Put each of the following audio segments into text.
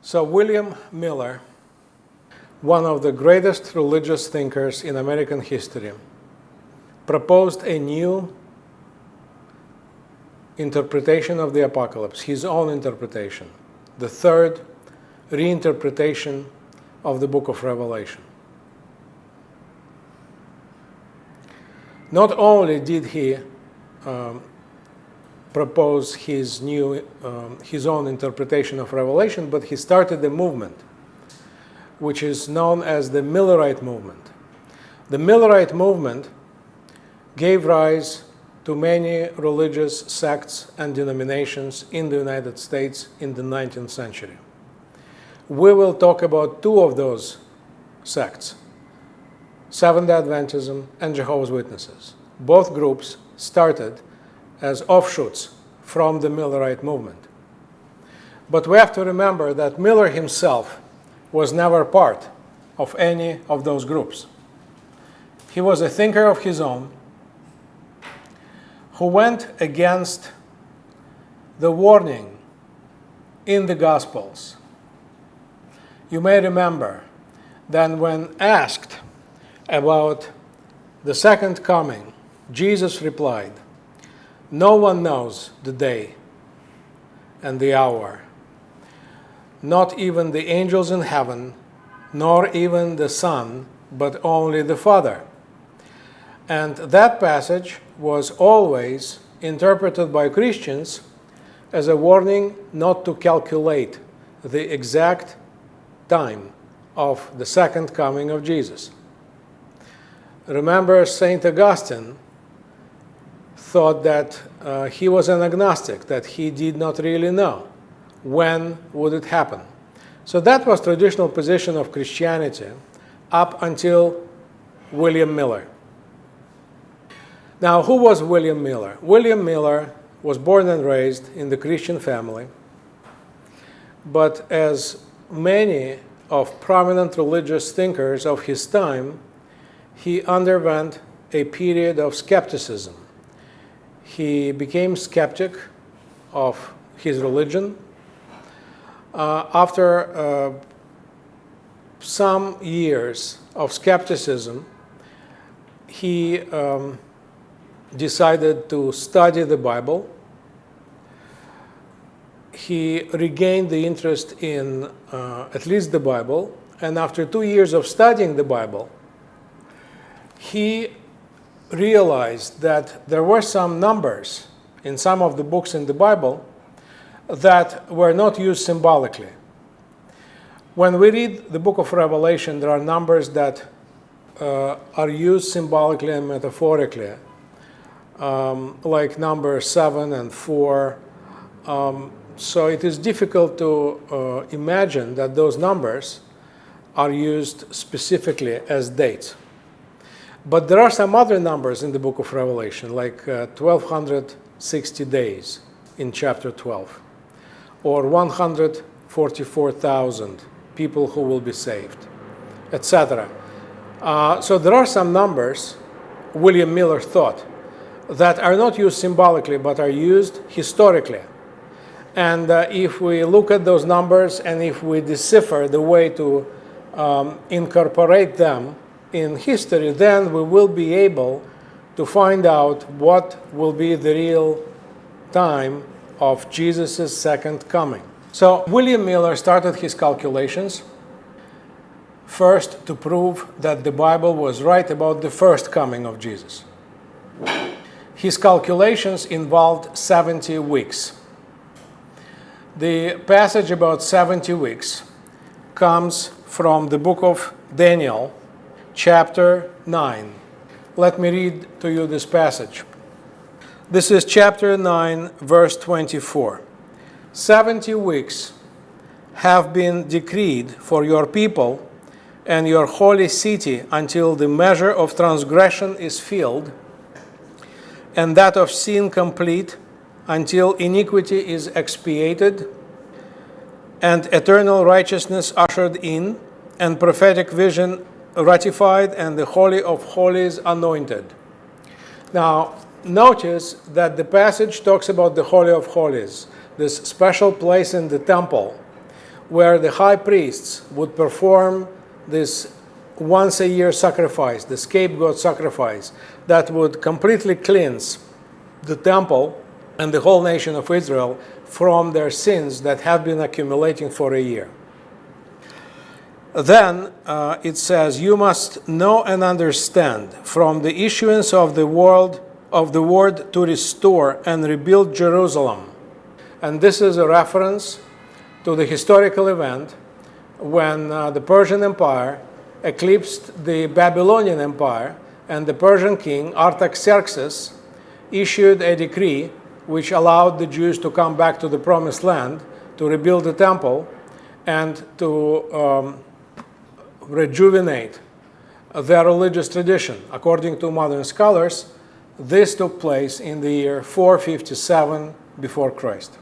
So William Miller, one of the greatest religious thinkers in American history, proposed a new interpretation of the apocalypse, his own interpretation, the third reinterpretation of the book of Revelation. Not only did he propose his own interpretation of Revelation, but he started a movement which is known as the Millerite movement. The Millerite movement gave rise to many religious sects and denominations in the United States in the 19th century. We will talk about two of those sects, Seventh-day Adventism and Jehovah's Witnesses. Both groups started as offshoots from the Millerite movement. But we have to remember that Miller himself was never part of any of those groups. He was a thinker of his own who went against the warning in the Gospels. You may remember that when asked about the second coming, Jesus replied, "No one knows the day and the hour, not even the angels in heaven, nor even the Son, but only the Father." And that passage was always interpreted by Christians as a warning not to calculate the exact time of the second coming of Jesus. Remember, St. Augustine thought that he was an agnostic, that he did not really know when would it happen. So that was traditional position of Christianity up until William Miller. Now, who was William Miller? William Miller was born and raised in the Christian family, but as many of prominent religious thinkers of his time, he underwent a period of skepticism. He became skeptic of his religion. After some years of skepticism, he decided to study the Bible. He regained the interest in at least the Bible, and after 2 years of studying the Bible, he realized that there were some numbers in some of the books in the Bible that were not used symbolically. When we read the book of Revelation, there are numbers that are used symbolically and metaphorically, like number 7 and 4. So it is difficult to imagine that those numbers are used specifically as dates. But there are some other numbers in the book of Revelation, like 1,260 days in chapter 12, or 144,000 people who will be saved, etc. So there are some numbers, William Miller thought, that are not used symbolically but are used historically. And if we look at those numbers and if we decipher the way to incorporate them in history, then we will be able to find out what will be the real time of Jesus' second coming. So William Miller started his calculations first to prove that the Bible was right about the first coming of Jesus. His calculations involved 70 weeks. The passage about 70 weeks comes from the book of Daniel, chapter 9. Let me read to you this passage. This is chapter 9, verse 24. 70 weeks have been decreed for your people and your holy city until the measure of transgression is filled, and that of sin complete, until iniquity is expiated, and eternal righteousness ushered in, and prophetic vision ratified, and the Holy of Holies anointed. Now, notice that the passage talks about the Holy of Holies, this special place in the temple where the high priests would perform this once a year sacrifice, the scapegoat sacrifice, that would completely cleanse the temple and the whole nation of Israel from their sins that have been accumulating for a year. Then it says, you must know and understand from the issuance of the word to restore and rebuild Jerusalem. And this is a reference to the historical event when the Persian Empire eclipsed the Babylonian Empire, and the Persian king Artaxerxes issued a decree which allowed the Jews to come back to the Promised Land, to rebuild the temple, and to rejuvenate their religious tradition. According to modern scholars, this took place in the year 457 before Christ.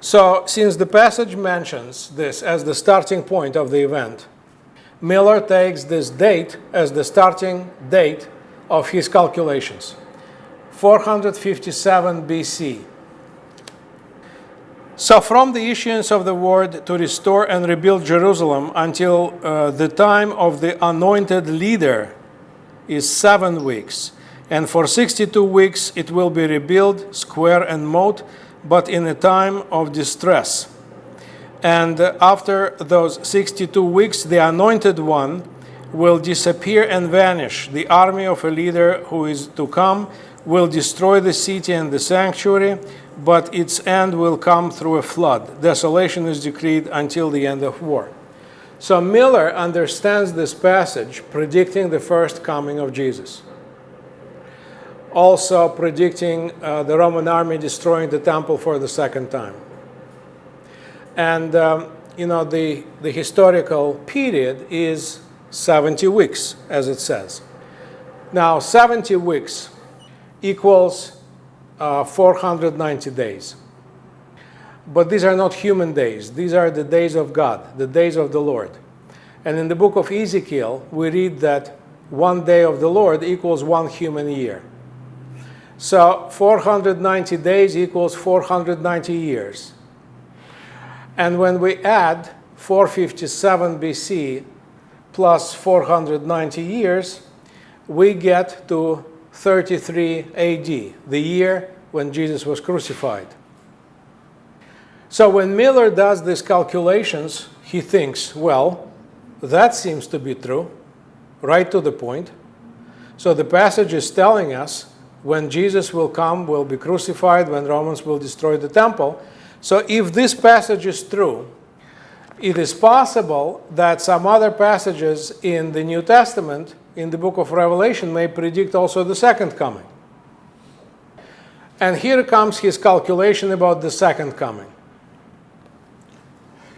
So, since the passage mentions this as the starting point of the event, Miller takes this date as the starting date of his calculations, 457 BC. So from the issuance of the word to restore and rebuild Jerusalem until the time of the anointed leader is 7 weeks. And for 62 weeks it will be rebuilt, square and moat, but in a time of distress. And after those 62 weeks, the anointed one will disappear and vanish. The army of a leader who is to come will destroy the city and the sanctuary, but its end will come through a flood. Desolation is decreed until the end of war. So Miller understands this passage predicting the first coming of Jesus. Also predicting the Roman army destroying the temple for the second time. And, the historical period is 70 weeks, as it says. Now, 70 weeks equals 490 days. But these are not human days. These are the days of God, the days of the Lord. And in the book of Ezekiel, we read that one day of the Lord equals one human year. So 490 days equals 490 years. And when we add 457 BC plus 490 years, we get to 33 AD, the year when Jesus was crucified. So when Miller does these calculations, he thinks, well, that seems to be true, right to the point. So the passage is telling us when Jesus will come, will be crucified, when Romans will destroy the temple. So if this passage is true, it is possible that some other passages in the New Testament, in the book of Revelation, may predict also the second coming. And here comes his calculation about the second coming.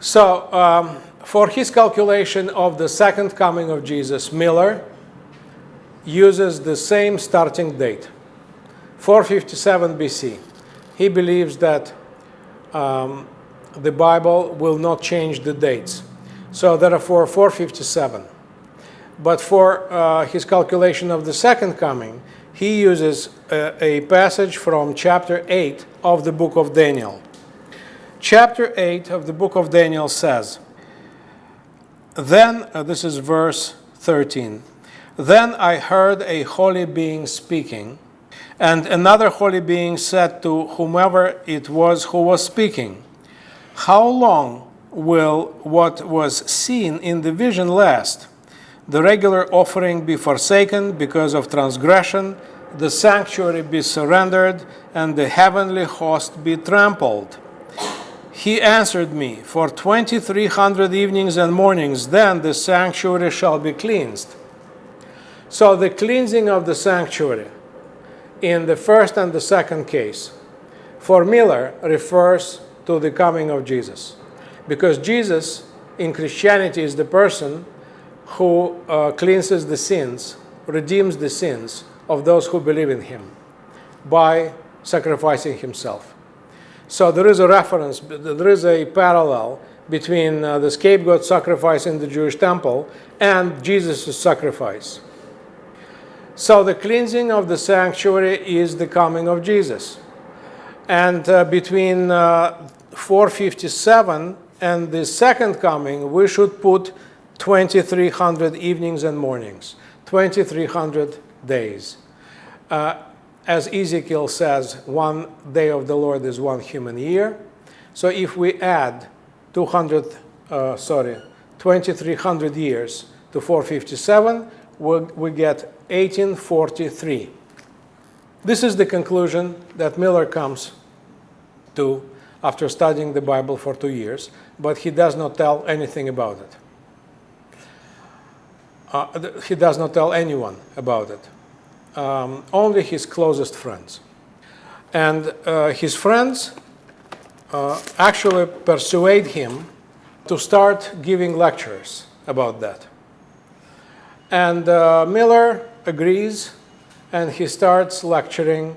So for his calculation of the second coming of Jesus, Miller uses the same starting date, 457 BC. He believes that the Bible will not change the dates. So therefore 457. But for his calculation of the second coming, he uses a passage from chapter 8 of the book of Daniel. Chapter 8 of the book of Daniel says, then, this is verse 13, then I heard a holy being speaking, and another holy being said to whomever it was who was speaking, how long will what was seen in the vision last? The regular offering be forsaken because of transgression, the sanctuary be surrendered, and the heavenly host be trampled. He answered me, for 2,300 evenings and mornings, then the sanctuary shall be cleansed. So the cleansing of the sanctuary in the first and the second case, for Miller, refers to the coming of Jesus. Because Jesus, in Christianity, is the person who cleanses the sins, redeems the sins of those who believe in him by sacrificing himself. So there is a reference, there is a parallel between the scapegoat sacrifice in the Jewish temple and Jesus' sacrifice. So the cleansing of the sanctuary is the coming of Jesus. And between 457 and the second coming, we should put 2300 evenings and mornings, 2300 days. As Ezekiel says, one day of the Lord is one human year. So if we add 2300 years to 457, we get 1843. This is the conclusion that Miller comes to after studying the Bible for 2 years, but he does not tell anything about it. He does not tell anyone about it, only his closest friends. And his friends actually persuade him to start giving lectures about that. And Miller agrees, and he starts lecturing,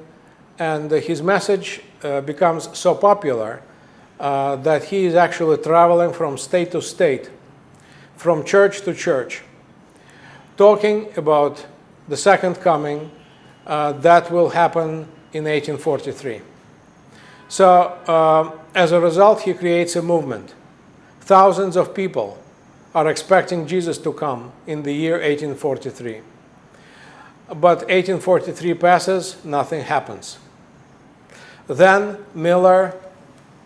and his message becomes so popular that he is actually traveling from state to state, from church to church, talking about the second coming that will happen in 1843. So as a result, he creates a movement. Thousands of people are expecting Jesus to come in the year 1843. But 1843 passes, nothing happens. Then Miller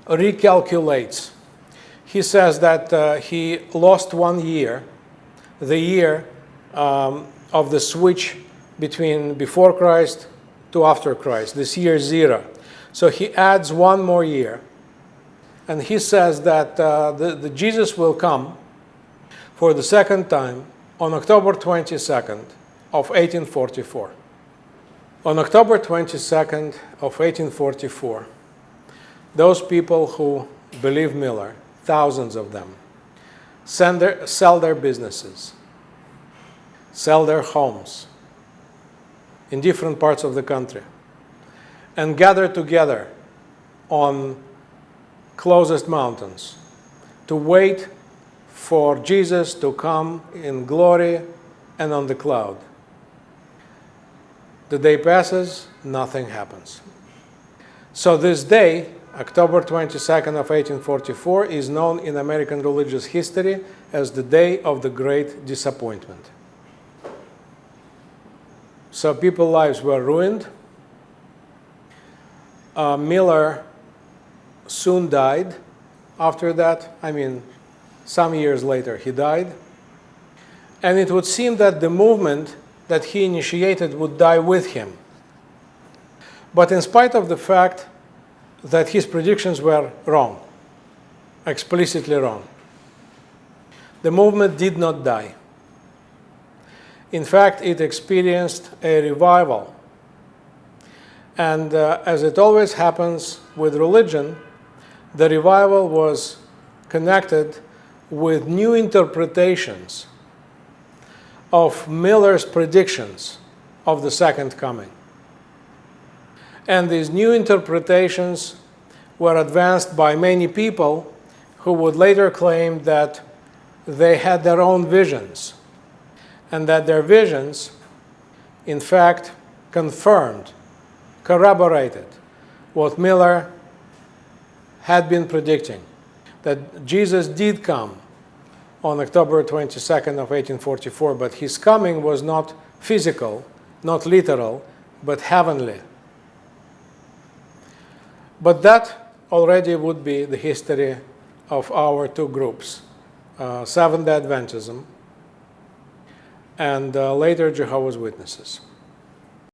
recalculates. He says that he lost 1 year, the year of the switch between before Christ to after Christ, this year 0. So he adds 1 more year. And he says that the Jesus will come for the second time on October 22nd of 1844. On October 22nd of 1844, those people who believe Miller, thousands of them, sell their businesses, sell their homes in different parts of the country, and gather together on closest mountains to wait for Jesus to come in glory and on the cloud. The day passes, nothing happens. So this day, October 22nd of 1844, is known in American religious history as the Day of the Great Disappointment. So people's lives were ruined. Miller soon died after that. I mean, some years later he died. And it would seem that the movement that he initiated would die with him. But in spite of the fact that his predictions were wrong, explicitly wrong, the movement did not die. In fact, it experienced a revival. And as it always happens with religion, the revival was connected with new interpretations of Miller's predictions of the second coming. And these new interpretations were advanced by many people who would later claim that they had their own visions, and that their visions, in fact, confirmed, corroborated what Miller had been predicting, that Jesus did come on October 22nd of 1844, but his coming was not physical, not literal, but heavenly. But that already would be the history of our two groups, Seventh-day Adventism and later Jehovah's Witnesses.